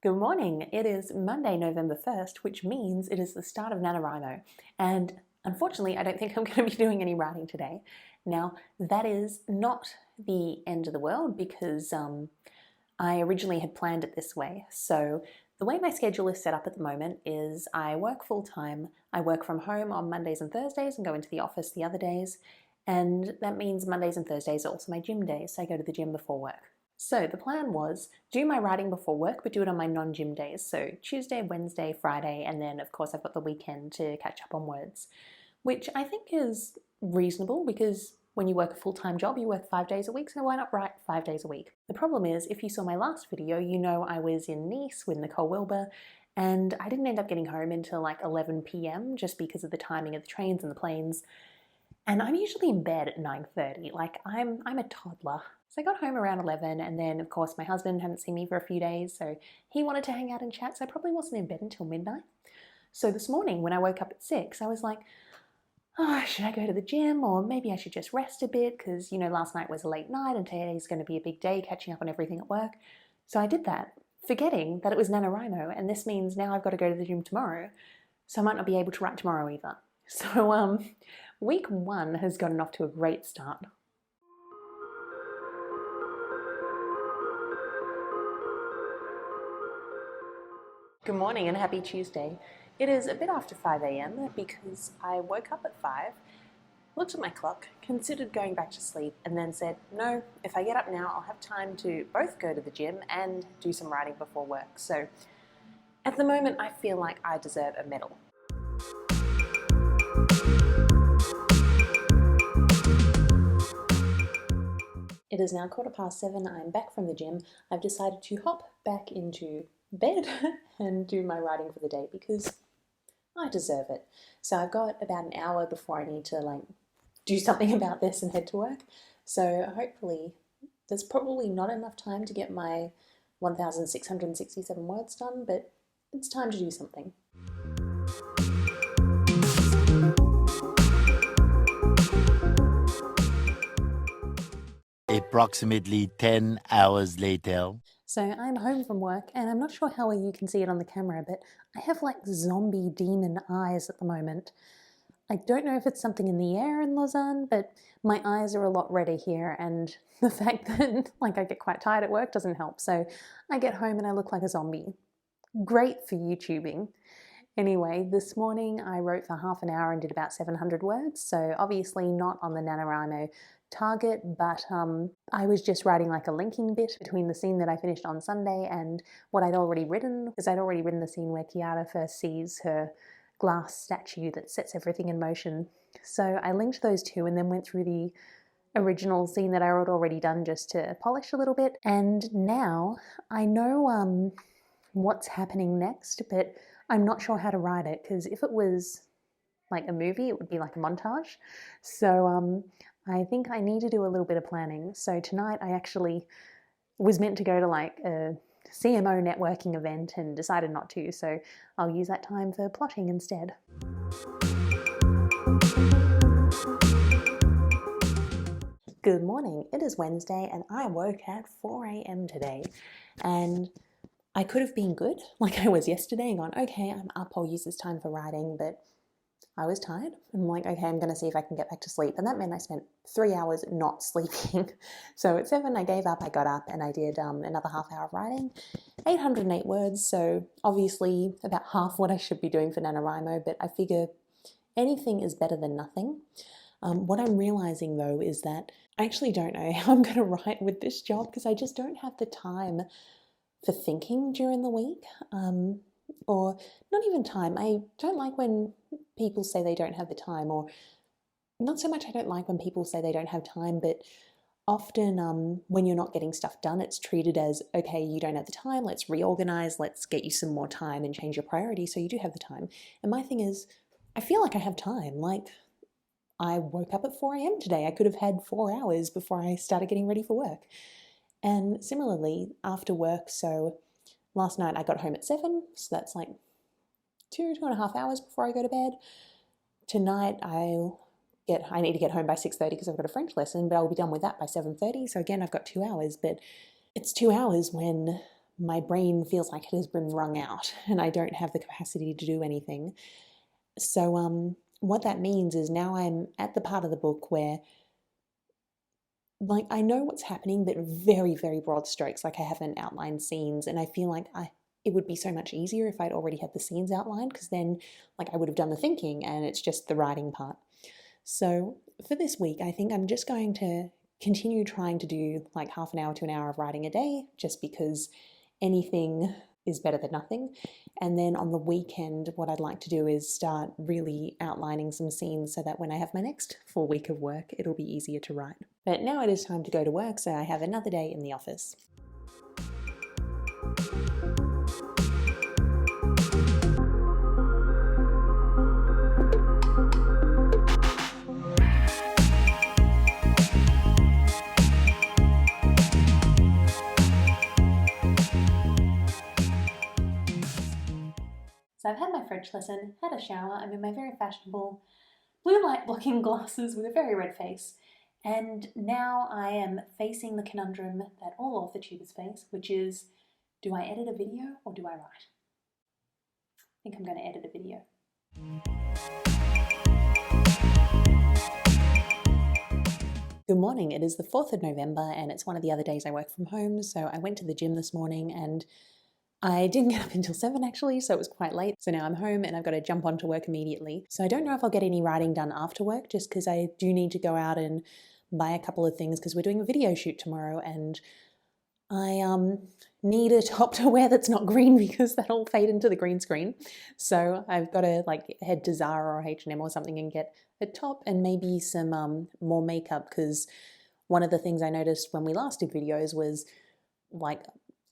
Good morning. It is Monday, November 1st, which means it is the start of Nanowrimo. And unfortunately, I don't think I'm going to be doing any writing today. Now, that is not the end of the world because I originally had planned it this way. So the way my schedule is set up at the moment is I work full-time. I work from home on Mondays and Thursdays and go into the office the other days. And that means Mondays and Thursdays are also my gym days, so I go to the gym before work. So the plan was do my writing before work, but do it on my non-gym days. So Tuesday, Wednesday, Friday, and then of course I've got the weekend to catch up on words, which I think is reasonable because when you work a full-time job, you work 5 days a week, so why not write 5 days a week? The problem is, if you saw my last video, you know I was in Nice with Nicole Wilbur, and I didn't end up getting home until like 11 p.m. just because of the timing of the trains and the planes. And I'm usually in bed at 9:30, like I'm a toddler. So I got home around 11, and then of course my husband hadn't seen me for a few days, so he wanted to hang out and chat, so I probably wasn't in bed until midnight. So this morning when I woke up at 6, I was like, oh, should I go to the gym, or maybe I should just rest a bit because, you know, last night was a late night and today's going to be a big day catching up on everything at work. So I did that, forgetting that it was Nanowrimo, and this means now I've got to go to the gym tomorrow, so I might not be able to write tomorrow either. So week 1 has gotten off to a great start. Good morning and happy Tuesday. It is a bit after 5 a.m. because I woke up at 5, looked at my clock, considered going back to sleep, and then said, no, if I get up now, I'll have time to both go to the gym and do some writing before work. So at the moment, I feel like I deserve a medal. It is now 7:15. I'm back from the gym. I've decided to hop back into bed and do my writing for the day because I deserve it. So I've got about an hour before I need to do something about this and head to work. So hopefully there's probably not enough time to get my 1,667 words done, but it's time to do something. Approximately 10 hours later. So I'm home from work, and I'm not sure how well you can see it on the camera, but I have like zombie demon eyes at the moment. I don't know if it's something in the air in Lausanne, but my eyes are a lot redder here, and the fact that I get quite tired at work doesn't help. So I get home and I look like a zombie. Great for YouTubing. Anyway, this morning I wrote for half an hour and did about 700 words, so obviously not on the Nanowrimo target, but I was just writing like a linking bit between the scene that I finished on Sunday and what I'd already written, because I'd already written the scene where Kiara first sees her glass statue that sets everything in motion. So I linked those two and then went through the original scene that I had already done just to polish a little bit, and now I know what's happening next, but I'm not sure how to write it, because if it was like a movie, it would be like a montage. So I think I need to do a little bit of planning. So tonight I actually was meant to go to like a CMO networking event and decided not to, so I'll use that time for plotting instead. Good morning, it is Wednesday and I woke at 4 a.m. today, and I could have been good like I was yesterday and gone, okay, I'm up, I'll use this time for writing, but I was tired. I'm like, okay, I'm going to see if I can get back to sleep. And that meant I spent 3 hours not sleeping. So at 7, I gave up, I got up and I did another half hour of writing, 808 words. So obviously about half what I should be doing for Nanowrimo, but I figure anything is better than nothing. What I'm realizing though is that I actually don't know how I'm going to write with this job because I just don't have the time for thinking during the week. Or not even time. I don't like when people say they don't have the time, or not so much I don't like when people say they don't have time, but often when you're not getting stuff done, it's treated as, okay, you don't have the time, let's reorganize, let's get you some more time and change your priorities so you do have the time. And my thing is, I feel like I have time. Like, I woke up at 4 a.m. today. I could have had 4 hours before I started getting ready for work. And similarly, after work, so last night I got home at 7, so that's like 2.5 hours before I go to bed. Tonight I need to get home by 6:30 because I've got a French lesson, but I'll be done with that by 7:30. So again, I've got 2 hours, but it's 2 hours when my brain feels like it has been wrung out and I don't have the capacity to do anything. So what that means is now I'm at the part of the book where like I know what's happening, but very, very broad strokes. Like I haven't outlined scenes, and I feel like it would be so much easier if I'd already had the scenes outlined, because then like I would have done the thinking and it's just the writing part. So for this week, I think I'm just going to continue trying to do like half an hour to an hour of writing a day, just because anything is better than nothing. And then on the weekend, what I'd like to do is start really outlining some scenes so that when I have my next full week of work, it'll be easier to write. But now it is time to go to work, so I have another day in the office. So I've had my French lesson, had a shower, I'm in my very fashionable blue light blocking glasses with a very red face, and now I am facing the conundrum that all authortubers face, which is, do I edit a video or do I write? I think I'm going to edit a video. Good morning, it is the 4th of November and it's one of the other days I work from home, so I went to the gym this morning and I didn't get up until 7 actually, so it was quite late. So now I'm home and I've got to jump onto work immediately. So I don't know if I'll get any writing done after work, just because I do need to go out and buy a couple of things because we're doing a video shoot tomorrow, and I need a top to wear that's not green because that'll fade into the green screen. So I've got to like head to Zara or H&M or something and get a top and maybe some more makeup, because one of the things I noticed when we last did videos was like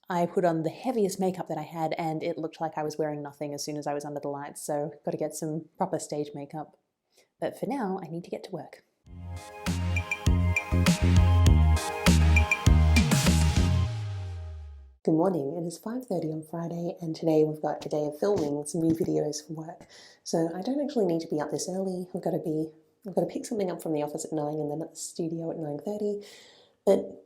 I put on the heaviest makeup that I had and it looked like I was wearing nothing as soon as I was under the lights, so got to get some proper stage makeup. But for now, I need to get to work. Good morning, it is 5:30 on Friday and today we've got a day of filming some new videos for work. So I don't actually need to be up this early. I've got to pick something up from the office at 9 and then at the studio at 9:30. But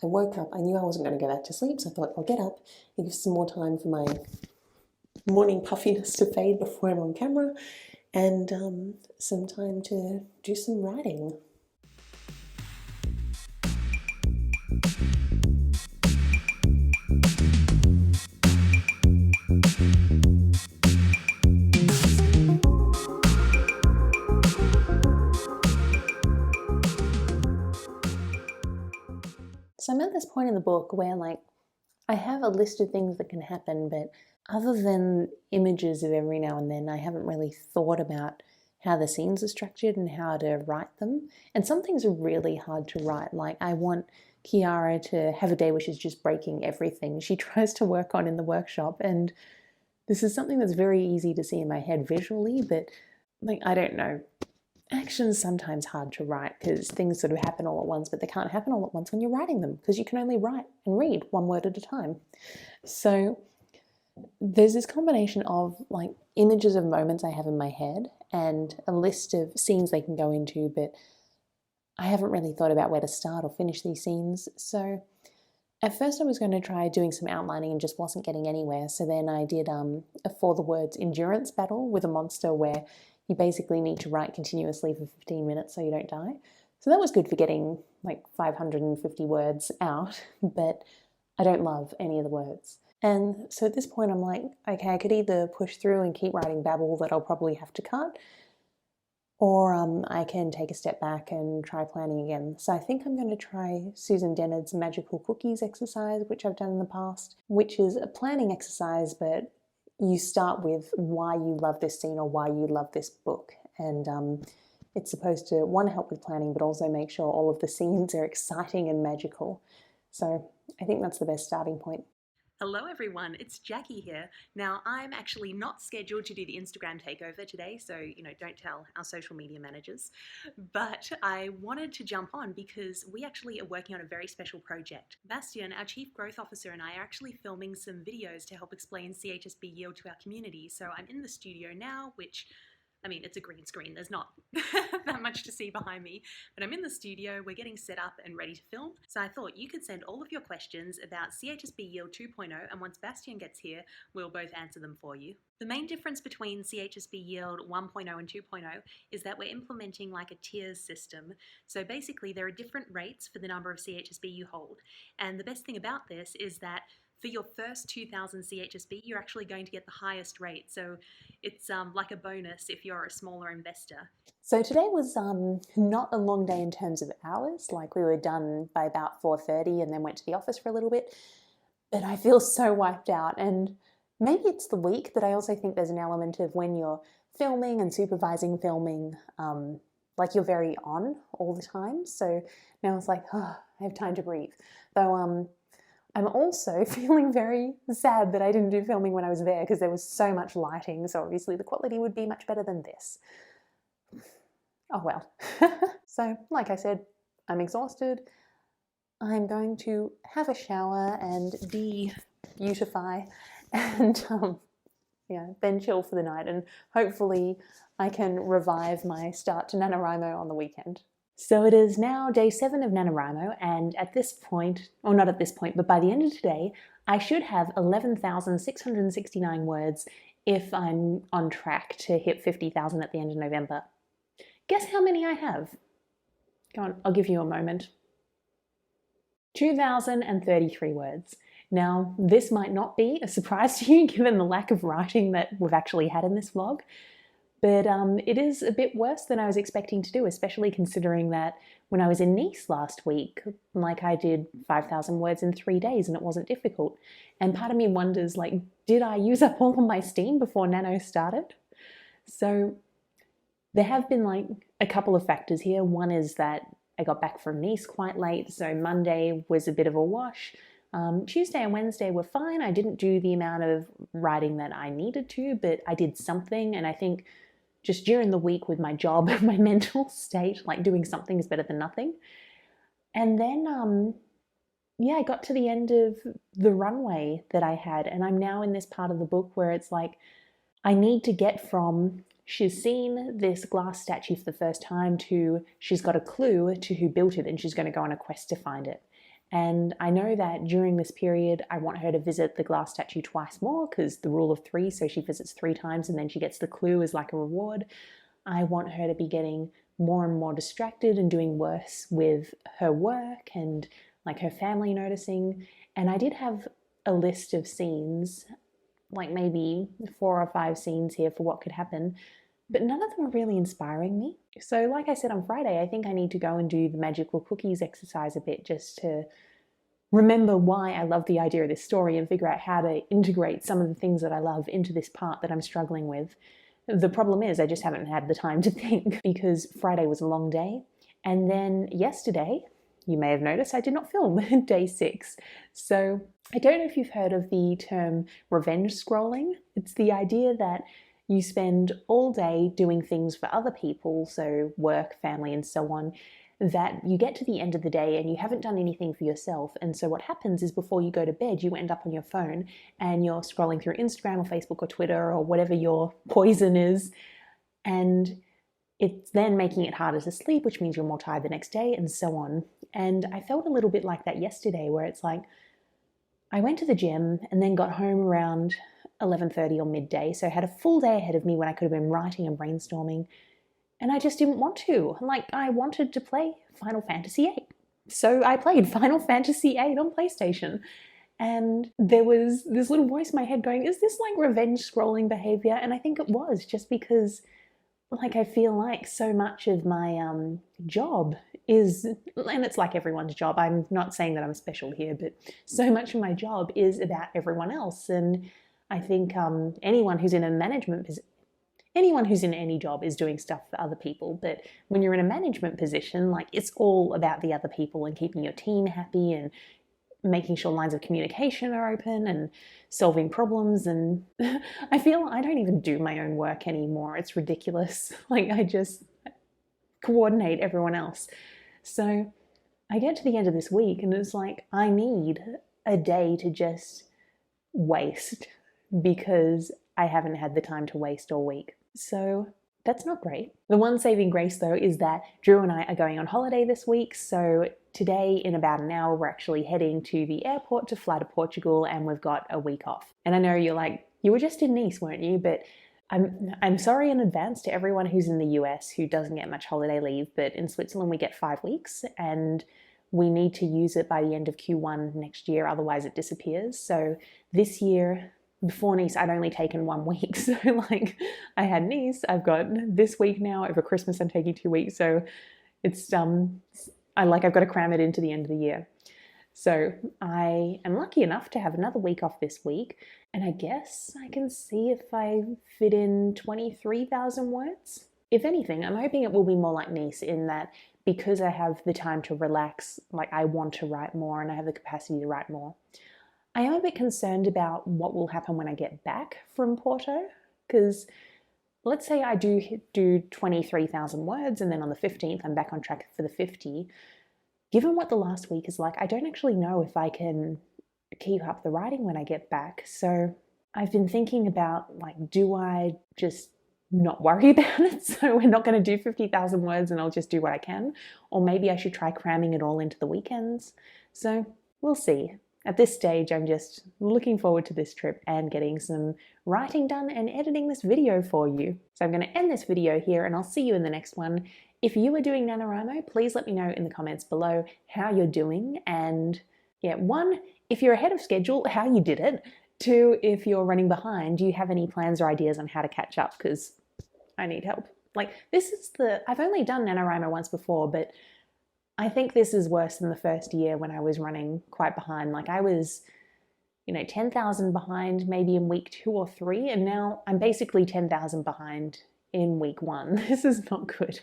I woke up, I knew I wasn't going to go back to sleep, so I thought I'll get up and give some more time for my morning puffiness to fade before I'm on camera, and some time to do some writing. So I'm at this point in the book where like I have a list of things that can happen, but other than images of every now and then, I haven't really thought about how the scenes are structured and how to write them. And some things are really hard to write. Like I want Kiara to have a day where she's just breaking everything she tries to work on in the workshop. And this is something that's very easy to see in my head visually, but like, I don't know. Action's sometimes hard to write because things sort of happen all at once, but they can't happen all at once when you're writing them because you can only write and read one word at a time. So there's this combination of like images of moments I have in my head and a list of scenes they can go into, but I haven't really thought about where to start or finish these scenes. So at first I was going to try doing some outlining and just wasn't getting anywhere. So then I did a For the Words endurance battle with a monster where you basically need to write continuously for 15 minutes so you don't die. So that was good for getting like 550 words out, but I don't love any of the words. And so at this point I'm like, okay, I could either push through and keep writing babble that I'll probably have to cut, or I can take a step back and try planning again. So I think I'm going to try Susan Dennard's magical cookies exercise, which I've done in the past, which is a planning exercise, but you start with why you love this scene or why you love this book. And it's supposed to, one, help with planning, but also make sure all of the scenes are exciting and magical. So I think that's the best starting point. Hello everyone, it's Jackie here. Now I'm actually not scheduled to do the Instagram takeover today, so don't tell our social media managers, but I wanted to jump on because we actually are working on a very special project. Bastian, our Chief Growth Officer, and I are actually filming some videos to help explain CHSB Yield to our community. So I'm in the studio now, which I mean, it's a green screen. There's not that much to see behind me, but I'm in the studio. We're getting set up and ready to film. So I thought you could send all of your questions about CHSP Yield 2.0, and once Bastian gets here, we'll both answer them for you. The main difference between CHSP Yield 1.0 and 2.0 is that we're implementing like a tiers system. So basically, there are different rates for the number of CHSP you hold. And the best thing about this is that for your first 2,000 CHSP, you're actually going to get the highest rate. So it's like a bonus if you're a smaller investor. So today was not a long day in terms of hours. Like, we were done by about 4:30 and then went to the office for a little bit. But I feel so wiped out, and maybe it's the week, but I also think there's an element of when you're filming and supervising filming, like you're very on all the time. So now it's like, oh, I have time to breathe. Though I'm also feeling very sad that I didn't do filming when I was there, because there was so much lighting, so obviously the quality would be much better than this. Oh well. So, like I said, I'm exhausted. I'm going to have a shower and de-beautify and then chill for the night, and hopefully I can revive my start to Nanowrimo on the weekend. So it is now day 7 of Nanowrimo, and at this point, or not at this point, but by the end of today, I should have 11,669 words if I'm on track to hit 50,000 at the end of November. Guess how many I have? Go on, I'll give you a moment. 2,033 words. Now, this might not be a surprise to you given the lack of writing that we've actually had in this vlog, but it is a bit worse than I was expecting to do, especially considering that when I was in Nice last week, like, I did 5,000 words in 3 days and it wasn't difficult. And part of me wonders, like, did I use up all of my steam before Nano started? So there have been like a couple of factors here. One is that I got back from Nice quite late, so Monday was a bit of a wash. Tuesday and Wednesday were fine. I didn't do the amount of writing that I needed to, but I did something, and I think just during the week with my job, my mental state, like, doing something is better than nothing. And then, I got to the end of the runway that I had, and I'm now in this part of the book where it's like, I need to get from she's seen this glass statue for the first time to she's got a clue to who built it and she's going to go on a quest to find it. And I know that during this period, I want her to visit the glass statue twice more, because the rule of 3, so she visits 3 times and then she gets the clue as like a reward. I want her to be getting more and more distracted and doing worse with her work and like her family noticing. And I did have a list of scenes, like maybe 4 or 5 scenes here for what could happen, but none of them are really inspiring me. So like I said on Friday, I think I need to go and do the magical cookies exercise a bit, just to remember why I love the idea of this story and figure out how to integrate some of the things that I love into this part that I'm struggling with. The problem is I just haven't had the time to think, because Friday was a long day. And then yesterday, you may have noticed, I did not film day 6. So I don't know if you've heard of the term revenge scrolling. It's the idea that you spend all day doing things for other people, so work, family, and so on, that you get to the end of the day and you haven't done anything for yourself. And so what happens is, before you go to bed, you end up on your phone and you're scrolling through Instagram or Facebook or Twitter or whatever your poison is. And it's then making it harder to sleep, which means you're more tired the next day, and so on. And I felt a little bit like that yesterday, where it's like, I went to the gym and then got home around 11:30 or midday, so I had a full day ahead of me when I could have been writing and brainstorming, and I just didn't want to. Like, I wanted to play Final Fantasy VIII. So I played Final Fantasy VIII on PlayStation, and there was this little voice in my head going, is this like revenge scrolling behavior? And I think it was, just because, like, I feel like so much of my job is, and it's like everyone's job, I'm not saying that I'm special here, but so much of my job is about everyone else. And I think anyone who's in a management position, anyone who's in any job is doing stuff for other people. But when you're in a management position, like, it's all about the other people and keeping your team happy and making sure lines of communication are open and solving problems. And I feel I don't even do my own work anymore. It's ridiculous. Like, I just coordinate everyone else. So I get to the end of this week and it's like, I need a day to just waste, because I haven't had the time to waste all week. So That's not great. The one saving grace though is that Drew and I are going on holiday this week, so today in about an hour we're actually heading to the airport to fly to Portugal, and we've got a week off. And I know you're like, you were just in Nice, weren't you? But I'm sorry in advance to everyone who's in the US who doesn't get much holiday leave, but in Switzerland we get 5 weeks and we need to use it by the end of Q1 next year, otherwise it disappears. So this year, before Nice, I'd only taken 1 week. So like I had Nice, I've got this week now, over Christmas I'm taking 2 weeks. So it's, I've got to cram it into the end of the year. So I am lucky enough to have another week off this week. And I guess I can see if I fit in 23,000 words. If anything, I'm hoping it will be more like Nice in that because I have the time to relax, like I want to write more and I have the capacity to write more. I am a bit concerned about what will happen when I get back from Porto, because let's say I do 23,000 words and then on the 15th I'm back on track for the 50. Given what the last week is like, I don't actually know if I can keep up the writing when I get back. So I've been thinking about, like, do I just not worry about it? So we're not going to do 50,000 words and I'll just do what I can. Or maybe I should try cramming it all into the weekends. So we'll see. At this stage, I'm just looking forward to this trip and getting some writing done and editing this video for you. So I'm going to end this video here and I'll see you in the next one. If you are doing Nanowrimo, please let me know in the comments below how you're doing. And yeah, 1, if you're ahead of schedule, how you did it. 2, if you're running behind, do you have any plans or ideas on how to catch up? Because I need help. Like I've only done Nanowrimo once before, but I think this is worse than the first year when I was running quite behind. Like I was, 10,000 behind maybe in week 2 or 3, and now I'm basically 10,000 behind in week 1. This is not good.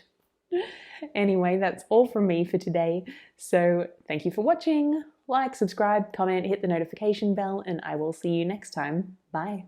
Anyway, that's all from me for today. So thank you for watching. Like, subscribe, comment, hit the notification bell, and I will see you next time. Bye.